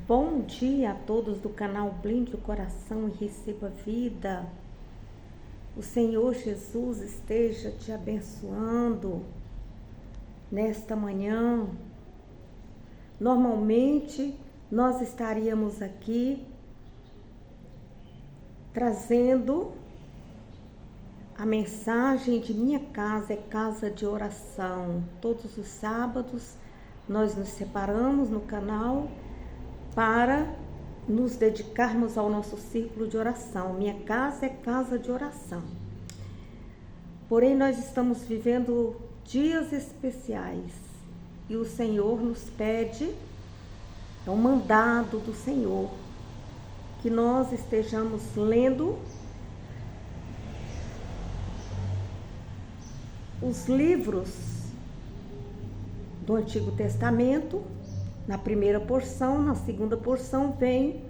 Bom dia a todos do canal Blinde o Coração e Receba Vida. O Senhor Jesus esteja te abençoando nesta manhã. Normalmente nós estaríamos aqui trazendo a mensagem de Minha Casa é Casa de Oração. Todos os sábados nós nos separamos no canal para nos dedicarmos ao nosso círculo de oração. Minha casa é casa de oração. Porém, nós estamos vivendo dias especiais e o Senhor nos pede, é um mandado do Senhor, que nós estejamos lendo os livros do Antigo Testamento. Na primeira porção, na segunda porção vem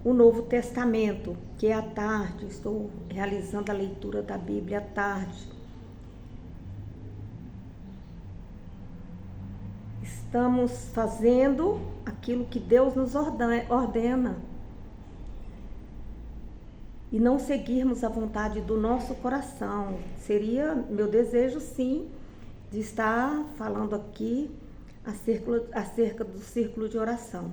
o Novo Testamento, que é à tarde. Estou realizando a leitura da Bíblia à tarde. Estamos fazendo aquilo que Deus nos ordena e não seguirmos a vontade do nosso coração. Seria meu desejo, sim, de estar falando aqui acerca do círculo de oração.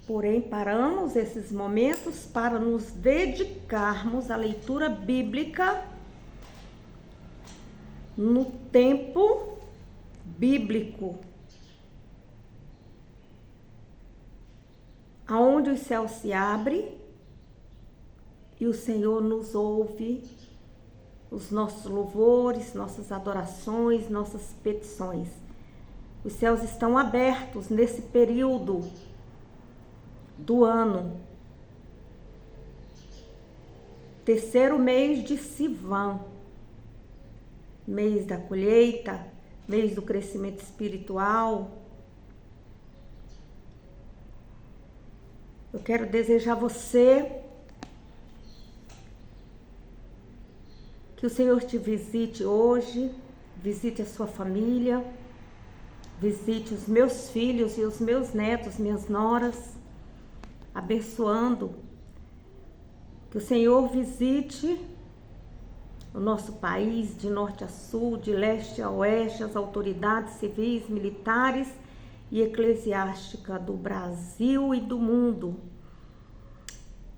Porém, paramos esses momentos para nos dedicarmos à leitura bíblica no tempo bíblico, aonde os céus se abrem e o Senhor nos ouve, os nossos louvores, nossas adorações, nossas petições. Os céus estão abertos nesse período do ano. Terceiro mês de Sivan, mês da colheita, mês do crescimento espiritual. Eu quero desejar a você que o Senhor te visite hoje, visite a sua família, visite os meus filhos e os meus netos, minhas noras, abençoando. Que o Senhor visite o nosso país de norte a sul, de leste a oeste, as autoridades civis, militares e eclesiásticas do Brasil e do mundo.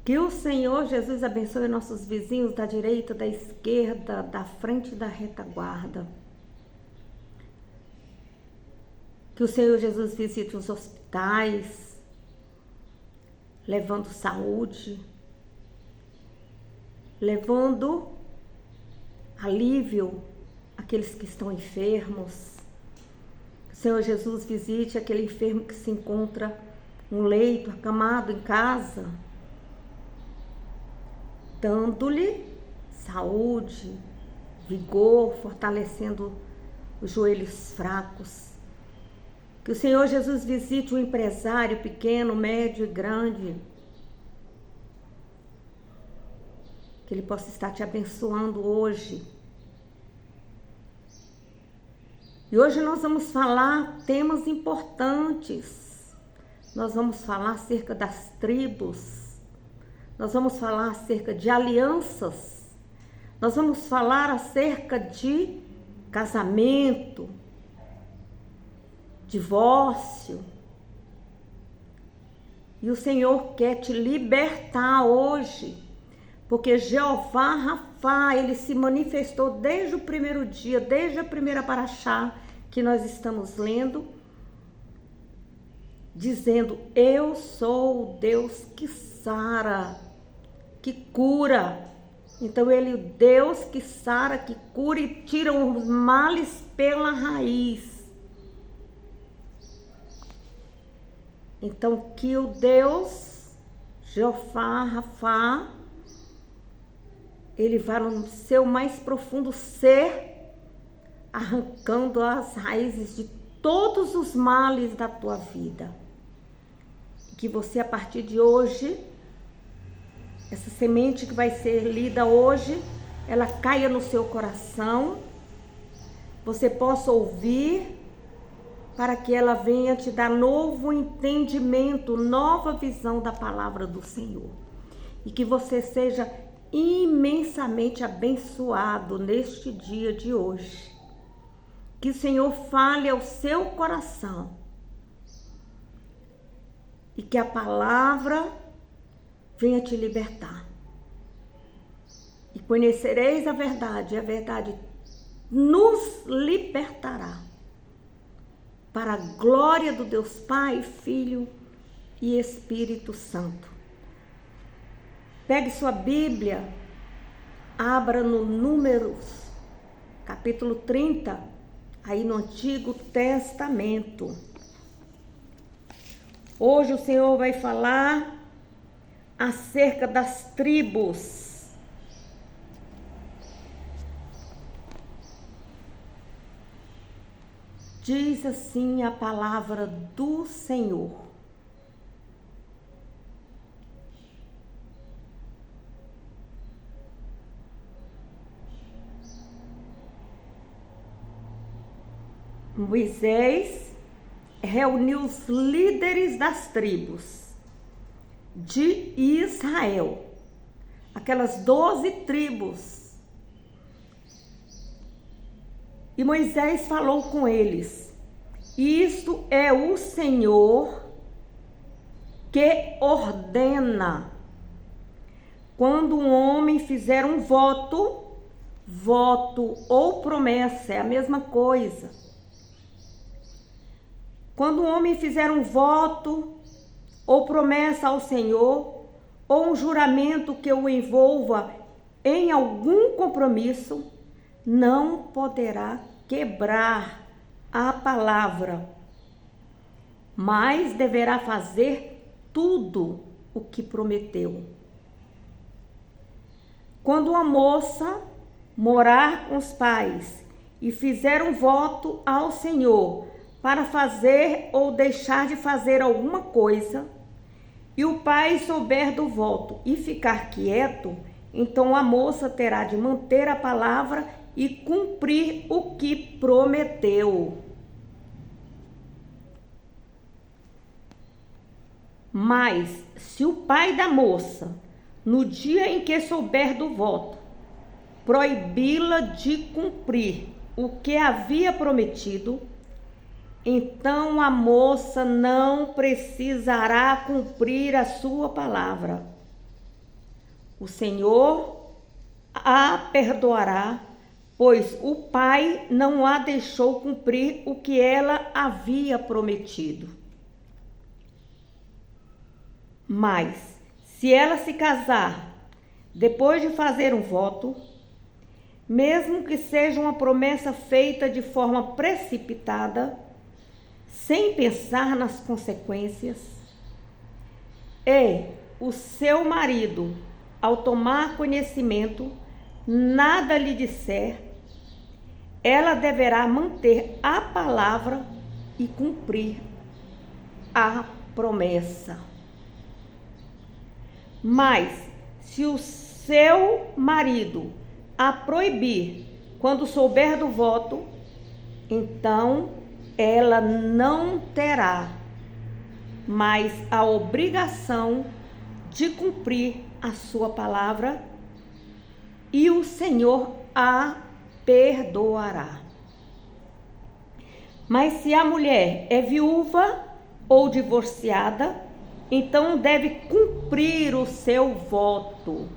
Que o Senhor Jesus abençoe nossos vizinhos da direita, da esquerda, da frente e da retaguarda. Que o Senhor Jesus visite os hospitais, levando saúde, levando alívio àqueles que estão enfermos. Que o Senhor Jesus visite aquele enfermo que se encontra no leito, acamado em casa, dando-lhe saúde, vigor, fortalecendo os joelhos fracos. Que o Senhor Jesus visite o empresário pequeno, médio e grande. Que Ele possa estar te abençoando hoje. E hoje nós vamos falar temas importantes. Nós vamos falar acerca das tribos. Nós vamos falar acerca de alianças. Nós vamos falar acerca de casamento, divórcio. E o Senhor quer te libertar hoje, porque Jeová Rafá, Ele se manifestou desde o primeiro dia, desde a primeira paraxá que nós estamos lendo, dizendo: eu sou o Deus que sara, que cura. Então Ele é o Deus que sara, que cura e tira os males pela raiz. Então, que o Deus, Jeová Rafá, Ele vai no seu mais profundo ser, arrancando as raízes de todos os males da tua vida. Que você, a partir de hoje, essa semente que vai ser lida hoje, ela caia no seu coração, você possa ouvir para que ela venha te dar novo entendimento, nova visão da palavra do Senhor. E que você seja imensamente abençoado neste dia de hoje. Que o Senhor fale ao seu coração. E que a palavra venha te libertar. E conhecereis a verdade, e a verdade nos libertará. Para a glória do Deus Pai, Filho e Espírito Santo. Pegue sua Bíblia, abra no Números, capítulo 30, aí no Antigo Testamento. Hoje o Senhor vai falar acerca das tribos. Diz assim a palavra do Senhor. Moisés reuniu os líderes das tribos de Israel, aquelas 12 tribos. E Moisés falou com eles: isto é o Senhor que ordena. Quando um homem fizer um voto ou promessa, é a mesma coisa. Quando um homem fizer um voto ou promessa ao Senhor, ou um juramento que o envolva em algum compromisso, não poderá quebrar a palavra, mas deverá fazer tudo o que prometeu. Quando uma moça morar com os pais e fizer um voto ao Senhor para fazer ou deixar de fazer alguma coisa, e o pai souber do voto e ficar quieto, então a moça terá de manter a palavra e cumprir o que prometeu. Mas, se o pai da moça, no dia em que souber do voto, proibi-la de cumprir o que havia prometido, então a moça não precisará cumprir a sua palavra. O Senhor a perdoará, pois o pai não a deixou cumprir o que ela havia prometido. Mas, se ela se casar depois de fazer um voto, mesmo que seja uma promessa feita de forma precipitada, sem pensar nas consequências, e o seu marido, ao tomar conhecimento, nada lhe disser, ela deverá manter a palavra e cumprir a promessa. Mas, se o seu marido a proibir quando souber do voto, então ela não terá mais a obrigação de cumprir a sua palavra e o Senhor a perdoará. Mas se a mulher é viúva ou divorciada, então deve cumprir o seu voto.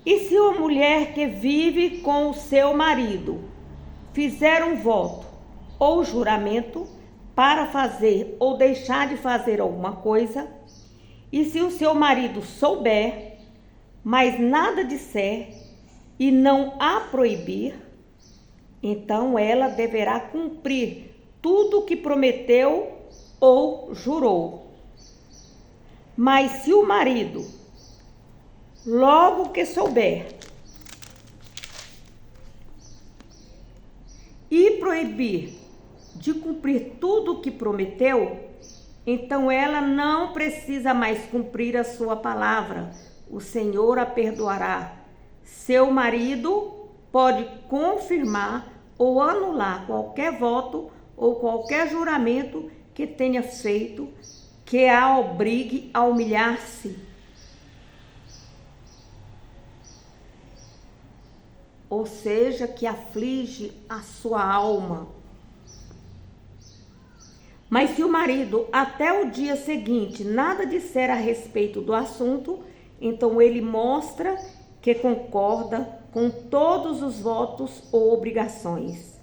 E se uma mulher que vive com o seu marido fizer um voto ou juramento para fazer ou deixar de fazer alguma coisa, e se o seu marido souber, mas nada disser e não a proibir, então ela deverá cumprir tudo o que prometeu ou jurou. Mas se o marido, logo que souber, e proibir de cumprir tudo o que prometeu, então ela não precisa mais cumprir a sua palavra. O Senhor a perdoará. Seu marido pode confirmar ou anular qualquer voto ou qualquer juramento que tenha feito que a obrigue a humilhar-se. Ou seja, que aflige a sua alma. Mas se o marido até o dia seguinte nada disser a respeito do assunto, então ele mostra que concorda com todos os votos ou obrigações.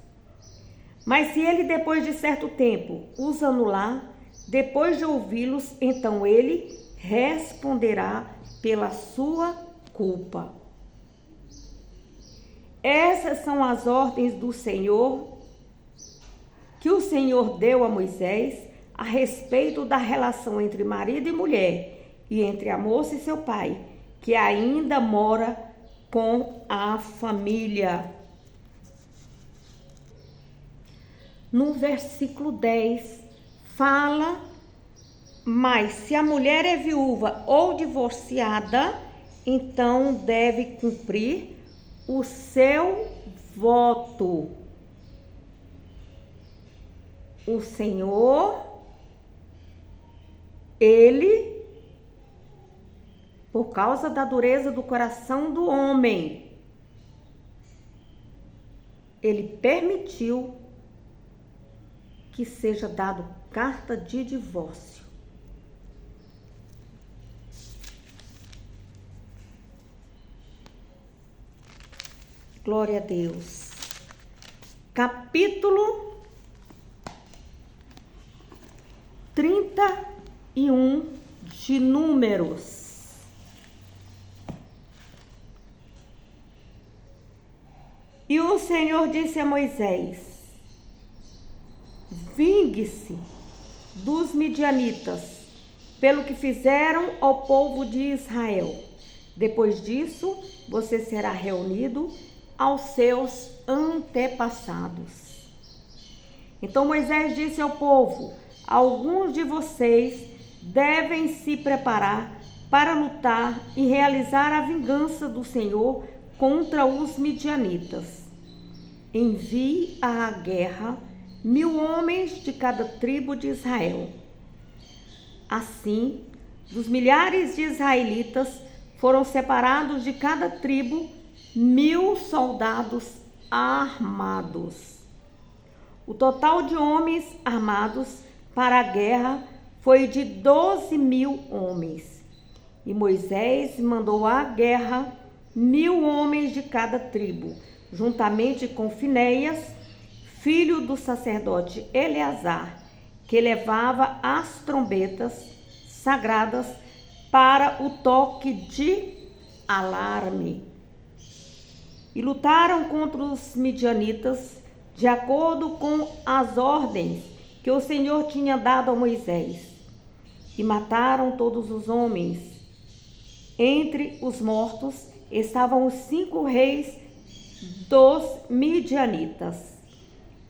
Mas se ele depois de certo tempo os anular, depois de ouvi-los, então ele responderá pela sua culpa. Essas são as ordens do Senhor que o Senhor deu a Moisés a respeito da relação entre marido e mulher e entre a moça e seu pai, que ainda mora com a família. No versículo 10, fala, mas se a mulher é viúva ou divorciada, então deve cumprir o seu voto. O Senhor, Ele, por causa da dureza do coração do homem, Ele permitiu que seja dado carta de divórcio. Glória a Deus. Capítulo 31 de Números. E o Senhor disse a Moisés: vingue-se dos midianitas pelo que fizeram ao povo de Israel. Depois disso, você será reunido aos seus antepassados. Então Moisés disse ao povo: alguns de vocês devem se preparar para lutar e realizar a vingança do Senhor contra os midianitas. Envie à guerra 1000 homens de cada tribo de Israel. Assim, dos milhares de israelitas foram separados de cada tribo 1000 soldados armados. O total de homens armados para a guerra foi de 12.000 homens. E Moisés mandou à guerra 1000 homens de cada tribo, juntamente com Finéias, filho do sacerdote Eleazar, que levava as trombetas sagradas para o toque de alarme. E lutaram contra os midianitas de acordo com as ordens que o Senhor tinha dado a Moisés. E mataram todos os homens. Entre os mortos estavam os 5 reis dos midianitas: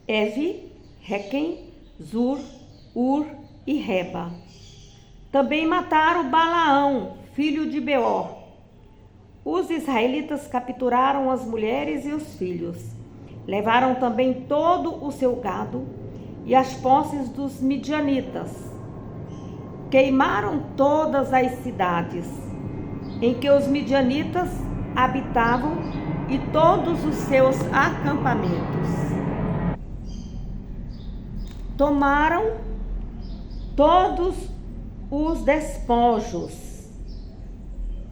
Evi, Requem, Zur, Ur e Reba. Também mataram Balaão, filho de Beor. Os israelitas capturaram as mulheres e os filhos. Levaram também todo o seu gado e as posses dos midianitas. Queimaram todas as cidades em que os midianitas habitavam e todos os seus acampamentos. Tomaram todos os despojos,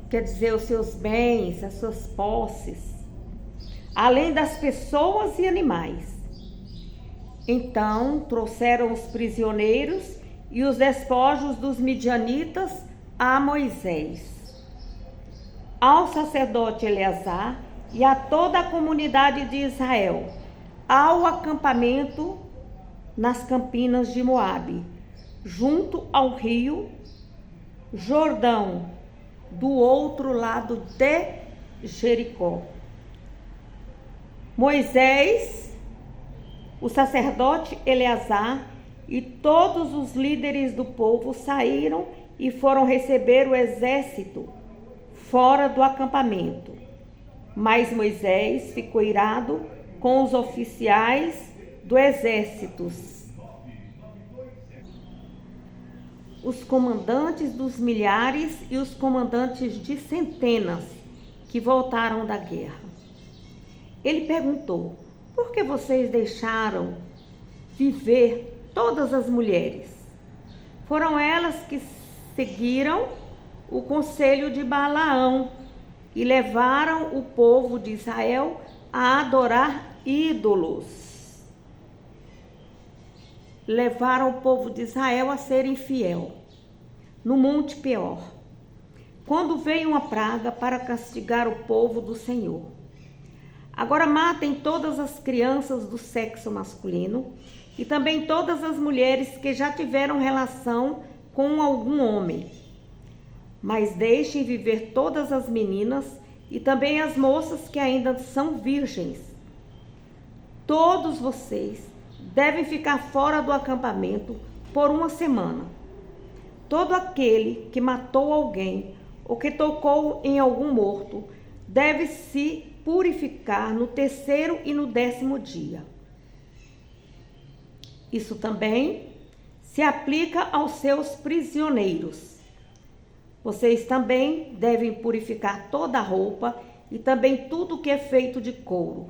quer dizer, os seus bens, as suas posses, além das pessoas e animais. Então trouxeram os prisioneiros e os despojos dos midianitas a Moisés, ao sacerdote Eleazar e a toda a comunidade de Israel, ao acampamento nas campinas de Moabe, junto ao rio Jordão, do outro lado de Jericó. Moisés, o sacerdote Eleazar e todos os líderes do povo saíram e foram receber o exército fora do acampamento. Mas Moisés ficou irado com os oficiais do exército, os comandantes dos milhares e os comandantes de centenas que voltaram da guerra. Ele perguntou: por que vocês deixaram viver todas as mulheres? Foram elas que seguiram o conselho de Balaão e levaram o povo de Israel a adorar ídolos. Levaram o povo de Israel a ser infiel no Monte Peor, quando veio uma praga para castigar o povo do Senhor. Agora matem todas as crianças do sexo masculino e também todas as mulheres que já tiveram relação com algum homem. Mas deixem viver todas as meninas e também as moças que ainda são virgens. Todos vocês devem ficar fora do acampamento por uma semana. Todo aquele que matou alguém ou que tocou em algum morto deve se purificar no 3º e no 10º dia. Isso também se aplica aos seus prisioneiros. Vocês também devem purificar toda a roupa e também tudo que é feito de couro,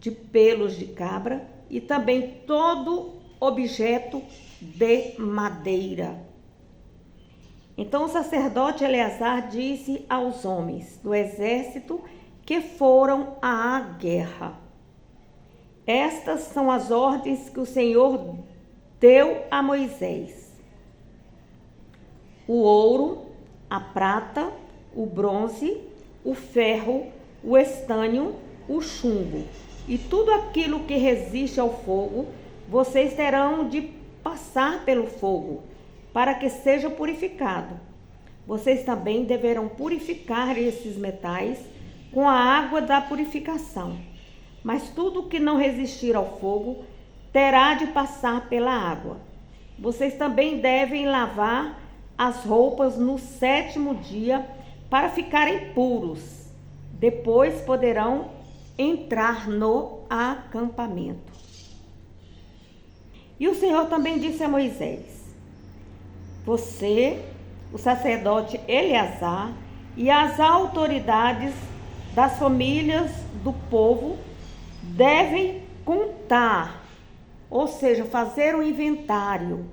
de pelos de cabra e também todo objeto de madeira. Então o sacerdote Eleazar disse aos homens do exército que foram à guerra: estas são as ordens que o Senhor deu a Moisés. O ouro, a prata, o bronze, o ferro, o estânio, o chumbo e tudo aquilo que resiste ao fogo, vocês terão de passar pelo fogo, para que seja purificado. Vocês também deverão purificar esses metais com a água da purificação. Mas tudo que não resistir ao fogo terá de passar pela água. Vocês também devem lavar as roupas no 7º dia para ficarem puros. Depois poderão entrar no acampamento. E o Senhor também disse a Moisés: você, o sacerdote Eleazar e as autoridades das famílias do povo devem contar, ou seja, fazer um inventário.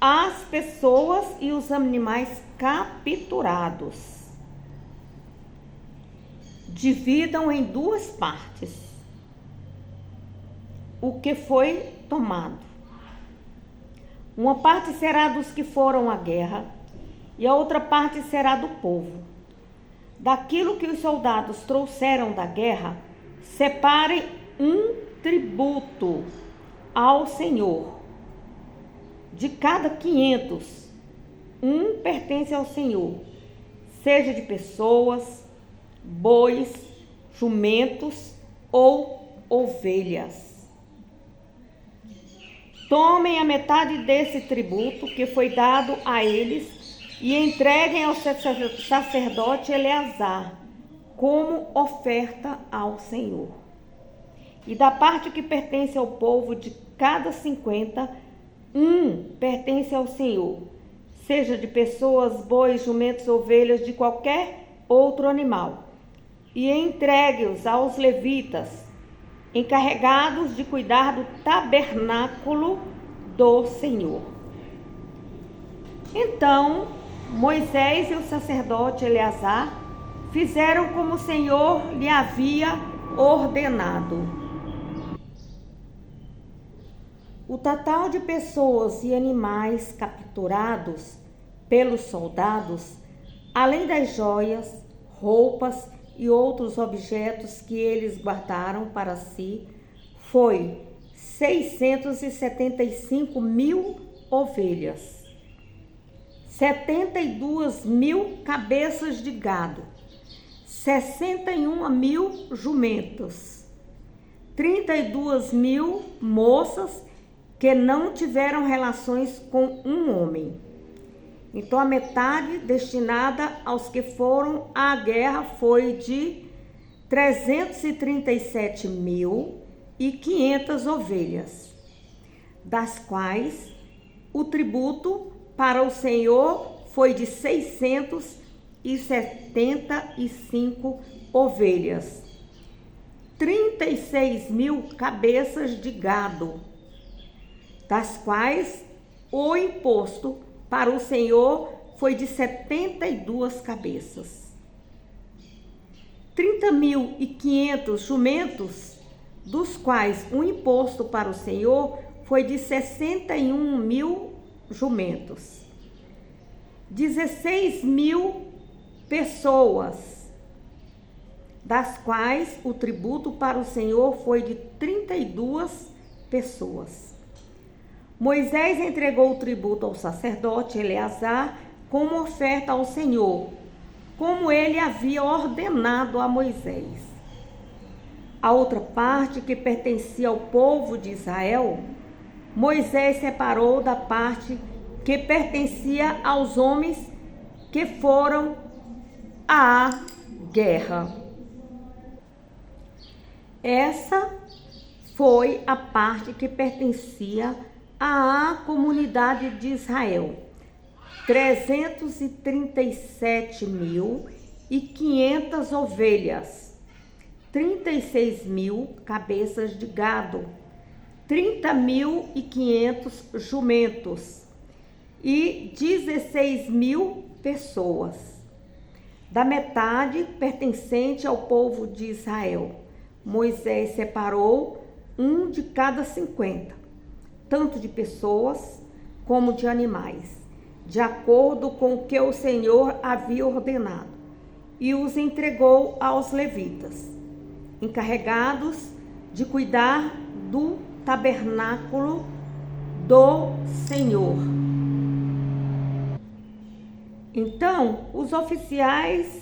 As pessoas e os animais capturados. Dividam em 2 partes o que foi tomado. Uma parte será dos que foram à guerra e a outra parte será do povo. Daquilo que os soldados trouxeram da guerra, separem um tributo ao Senhor. De cada 500, um pertence ao Senhor, seja de pessoas, bois, jumentos ou ovelhas. Tomem a metade desse tributo que foi dado a eles e entreguem ao sacerdote Eleazar como oferta ao Senhor. E da parte que pertence ao povo, de cada 50, um pertence ao Senhor, seja de pessoas, bois, jumentos, ovelhas, de qualquer outro animal. E entregue-os aos levitas, encarregados de cuidar do tabernáculo do Senhor. Então Moisés e o sacerdote Eleazar fizeram como o Senhor lhe havia ordenado. O total de pessoas e animais capturados pelos soldados, além das joias, roupas e outros objetos que eles guardaram para si, foi 675.000 ovelhas, 72.000 cabeças de gado, 61.000 jumentos, 32.000 moças que não tiveram relações com um homem, Então, a metade destinada aos que foram à guerra foi de 337.500 ovelhas, das quais o tributo para o Senhor foi de 675 ovelhas, 36.000 cabeças de gado, das quais o imposto para o Senhor foi de 72 cabeças. 30.500 jumentos, dos quais o imposto para o Senhor foi de 61.000 jumentos. 16.000 pessoas, das quais o tributo para o Senhor foi de 32 pessoas. Moisés entregou o tributo ao sacerdote Eleazar como oferta ao Senhor, como ele havia ordenado a Moisés. A outra parte, que pertencia ao povo de Israel, Moisés separou da parte que pertencia aos homens que foram à guerra. Essa foi a parte que pertencia à comunidade de Israel. 337.500 ovelhas, 36.000 cabeças de gado, 30.500 jumentos e 16.000 pessoas, da metade pertencente ao povo de Israel. Moisés separou um de cada 50, tanto de pessoas como de animais, de acordo com o que o Senhor havia ordenado, e os entregou aos levitas, encarregados de cuidar do tabernáculo do Senhor. Então, os oficiais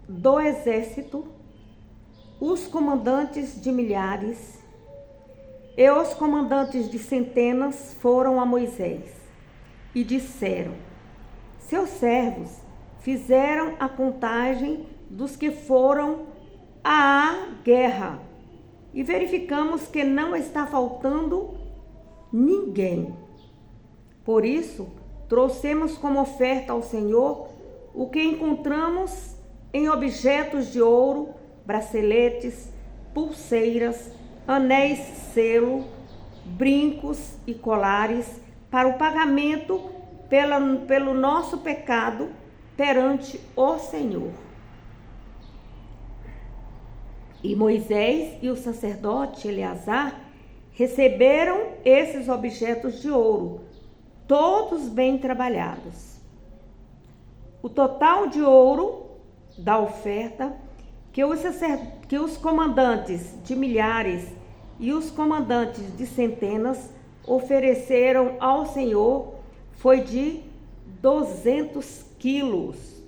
do exército, os comandantes de milhares e os comandantes de centenas foram a Moisés e disseram: seus servos fizeram a contagem dos que foram à guerra e verificamos que não está faltando ninguém. Por isso, trouxemos como oferta ao Senhor o que encontramos em objetos de ouro, braceletes, pulseiras, anéis selo, brincos e colares, para o pagamento pelo nosso pecado perante o Senhor. E Moisés e o sacerdote Eleazar receberam esses objetos de ouro, todos bem trabalhados. O total de ouro da oferta que os comandantes de milhares e os comandantes de centenas ofereceram ao Senhor foi de 200 quilos,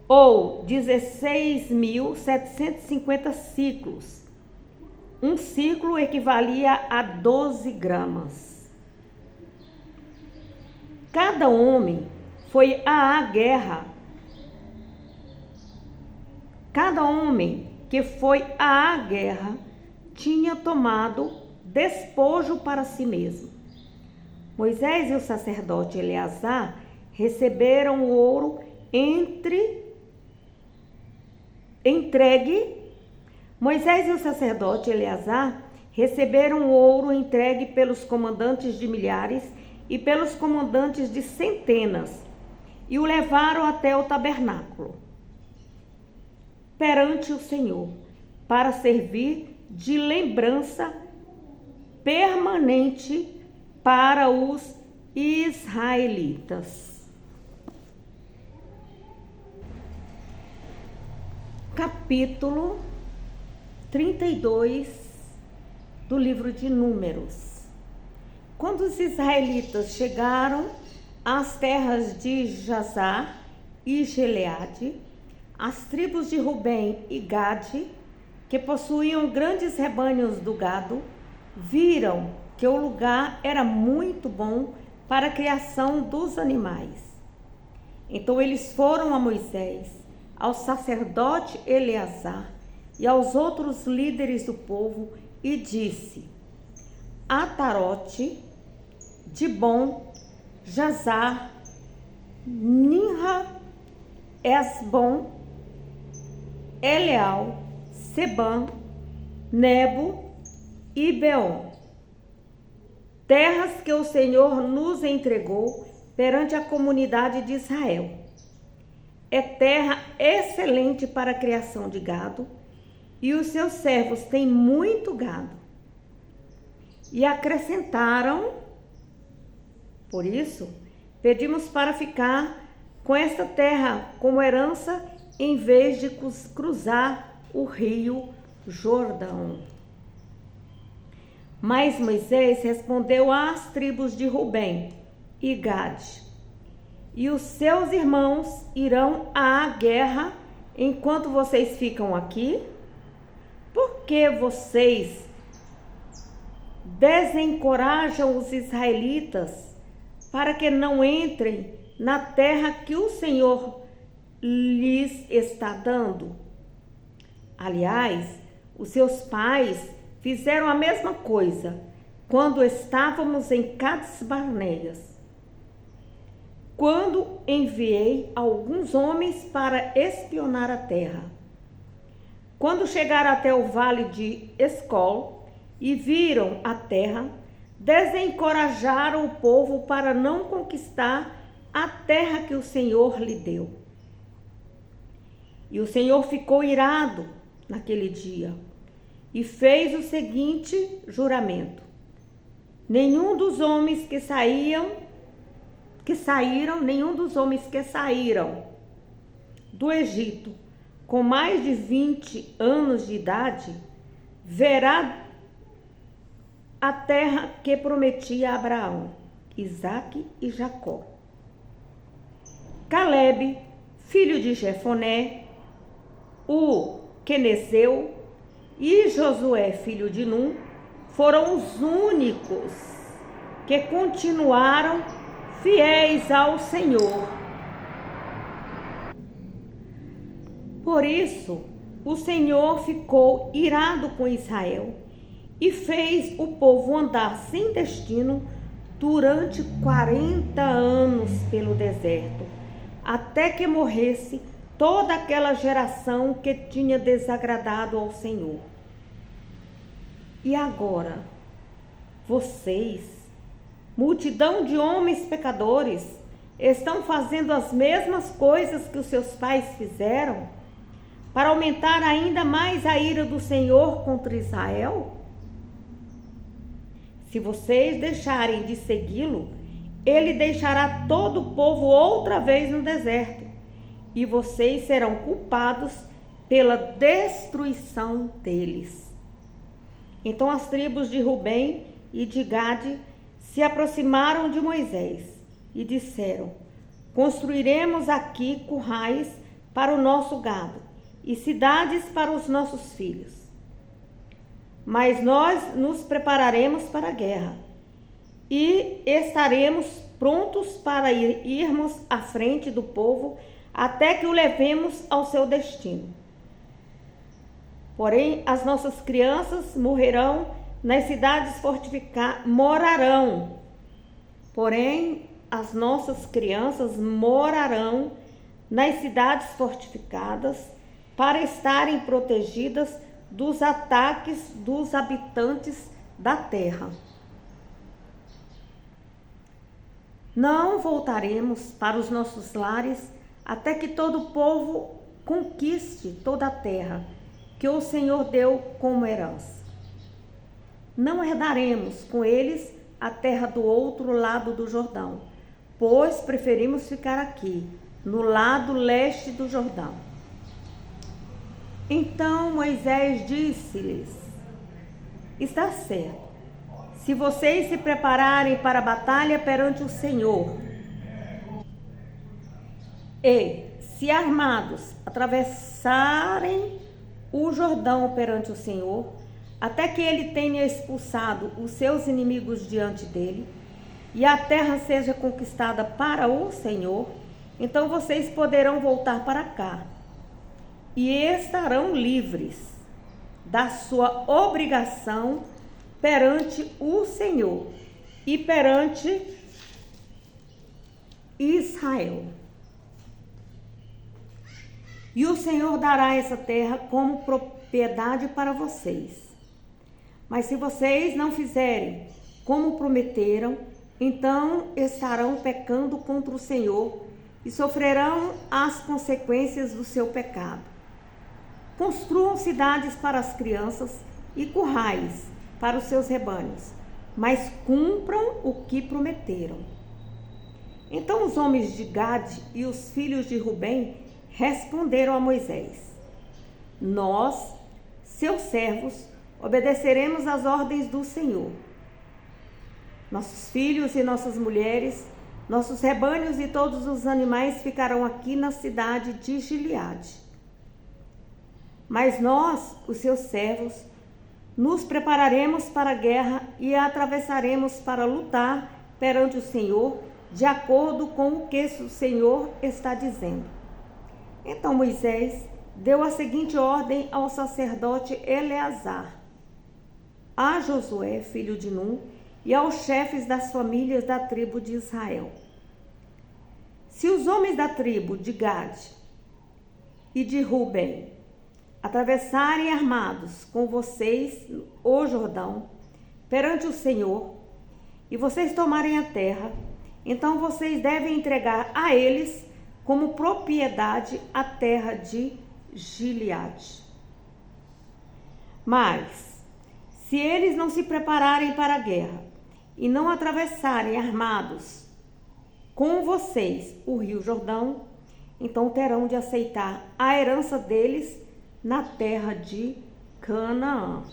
ou 16.750 ciclos. Um ciclo equivalia a 12 gramas. Cada homem foi à guerra. Cada homem que foi à guerra tinha tomado despojo para si mesmo. Moisés e o sacerdote Eleazar receberam o ouro entregue. Moisés e o sacerdote Eleazar receberam o ouro entregue pelos comandantes de milhares e pelos comandantes de centenas e o levaram até o tabernáculo perante o Senhor, para servir de lembrança permanente para os israelitas. Capítulo 32 do livro de Números. Quando os israelitas chegaram às terras de Jazar e Gileade, as tribos de Rubem e Gade que possuíam grandes rebanhos do gado, viram que o lugar era muito bom para a criação dos animais. Então eles foram a Moisés, ao sacerdote Eleazar e aos outros líderes do povo e disse: Atarote, Dibon, Jazar, Ninra, Esbom, Eleal, Sebam, Nebo e Beom, terras que o Senhor nos entregou perante a comunidade de Israel. É terra excelente para a criação de gado, e os seus servos têm muito gado. E acrescentaram: por isso, pedimos para ficar com esta terra como herança, em vez de cruzar o rio Jordão. Mas Moisés respondeu às tribos de Rubem e Gade: e os seus irmãos irão à guerra enquanto vocês ficam aqui? Por que vocês desencorajam os israelitas para que não entrem na terra que o Senhor lhes está dando? Aliás, os seus pais fizeram a mesma coisa quando estávamos em Cades Barneias, quando enviei alguns homens para espionar a terra. Quando chegaram até o vale de Escol e viram a terra, desencorajaram o povo para não conquistar a terra que o Senhor lhe deu. E o Senhor ficou irado naquele dia e fez o seguinte juramento: nenhum dos homens que saíram do Egito com mais de 20 anos de idade verá a terra que prometia a Abraão, Isaque e Jacó. Calebe, filho de Jefoné, o quenezeu, e Josué, filho de Num, foram os únicos que continuaram fiéis ao Senhor. Por isso, o Senhor ficou irado com Israel e fez o povo andar sem destino durante 40 anos pelo deserto, até que morresse toda aquela geração que tinha desagradado ao Senhor. E agora, vocês, multidão de homens pecadores, estão fazendo as mesmas coisas que os seus pais fizeram, para aumentar ainda mais a ira do Senhor contra Israel? Se vocês deixarem de segui-lo, ele deixará todo o povo outra vez no deserto, e vocês serão culpados pela destruição deles. Então as tribos de Rubem e de Gade se aproximaram de Moisés e disseram: construiremos aqui currais para o nosso gado e cidades para os nossos filhos. Mas nós nos prepararemos para a guerra e estaremos prontos para irmos à frente do povo até que o levemos ao seu destino. Porém, as nossas crianças morarão nas cidades fortificadas para estarem protegidas dos ataques dos habitantes da terra. Não voltaremos para os nossos lares até que todo o povo conquiste toda a terra que o Senhor deu como herança. Não herdaremos com eles a terra do outro lado do Jordão, pois preferimos ficar aqui, no lado leste do Jordão. Então Moisés disse-lhes: está certo, se vocês se prepararem para a batalha perante o Senhor e, se armados, atravessarem o Jordão perante o Senhor, até que ele tenha expulsado os seus inimigos diante dele, e a terra seja conquistada para o Senhor, então vocês poderão voltar para cá e estarão livres da sua obrigação perante o Senhor e perante Israel. E o Senhor dará essa terra como propriedade para vocês. Mas se vocês não fizerem como prometeram, então estarão pecando contra o Senhor e sofrerão as consequências do seu pecado. Construam cidades para as crianças e currais para os seus rebanhos, mas cumpram o que prometeram. Então os homens de Gade e os filhos de Rubem responderam a Moisés: nós, seus servos, obedeceremos às ordens do Senhor. Nossos filhos e nossas mulheres, nossos rebanhos e todos os animais ficarão aqui na cidade de Gileade. Mas nós, os seus servos, nos prepararemos para a guerra e atravessaremos para lutar perante o Senhor, de acordo com o que o Senhor está dizendo. Então Moisés deu a seguinte ordem ao sacerdote Eleazar, a Josué, filho de Nun, e aos chefes das famílias da tribo de Israel: se os homens da tribo de Gade e de Rubem atravessarem armados com vocês o Jordão perante o Senhor, e vocês tomarem a terra, então vocês devem entregar a eles como propriedade a terra de Gileade. Mas, se eles não se prepararem para a guerra e não atravessarem armados com vocês o rio Jordão, então terão de aceitar a herança deles na terra de Canaã.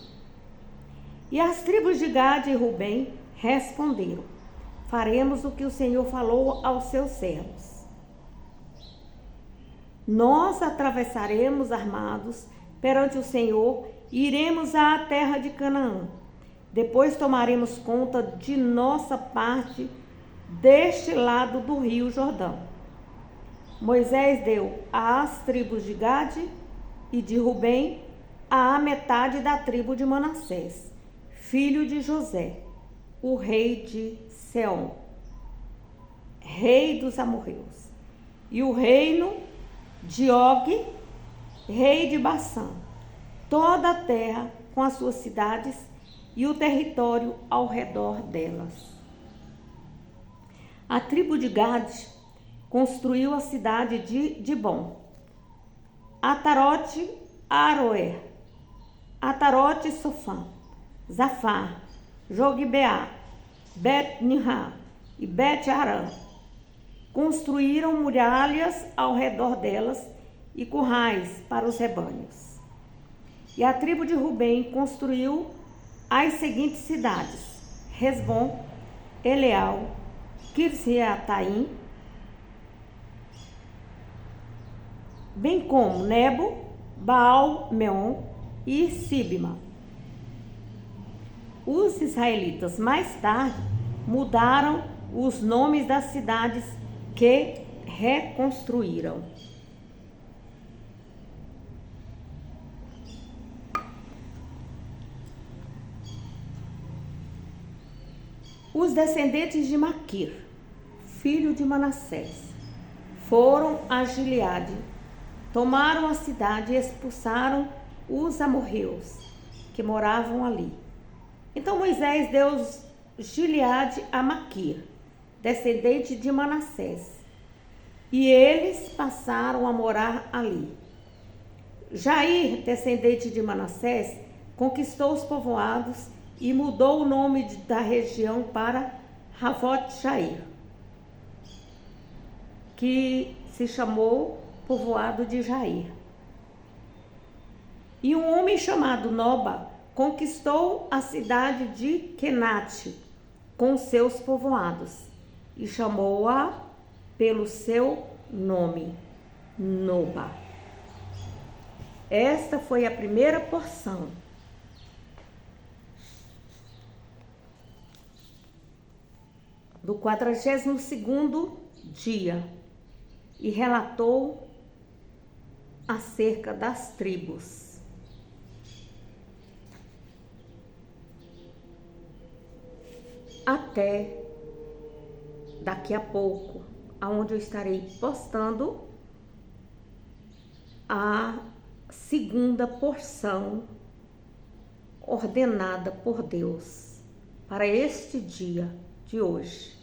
E as tribos de Gade e Rubem responderam: faremos o que o Senhor falou aos seus servos. Nós atravessaremos armados perante o Senhor e iremos à terra de Canaã. Depois tomaremos conta de nossa parte deste lado do rio Jordão. Moisés deu às tribos de Gade e de Rubem a metade da tribo de Manassés, filho de José, o rei de Seom, rei dos amorreus, e o reino de Og, rei de Bassã, toda a terra com as suas cidades e o território ao redor delas. A tribo de Gade construiu a cidade de Dibon, Atarote, Aroer, Atarote, Sofã, Zafar, Jogbeá, Bet-Nihá e Bet-Arã. Construíram muralhas ao redor delas e currais para os rebanhos. E a tribo de Rubem construiu as seguintes cidades: Resbom, Eleal, Quirziataim, bem como Nebo, Baal-Meon e Sibma. Os israelitas mais tarde mudaram os nomes das cidades que reconstruíram. Os descendentes de Maquir, filho de Manassés, foram a Gileade, tomaram a cidade e expulsaram os amorreus que moravam ali. Então Moisés deu Gileade a Maquir, descendente de Manassés, e eles passaram a morar ali. Jair, descendente de Manassés, conquistou os povoados e mudou o nome da região para Havot-Jair, que se chamou povoado de Jair. E um homem chamado Noba conquistou a cidade de Kenate com seus povoados e chamou-a pelo seu nome, Noba. Esta foi a primeira porção. Do 42º dia, e relatou acerca das tribos. Até daqui a pouco, aonde eu estarei postando a segunda porção ordenada por Deus para este dia de hoje.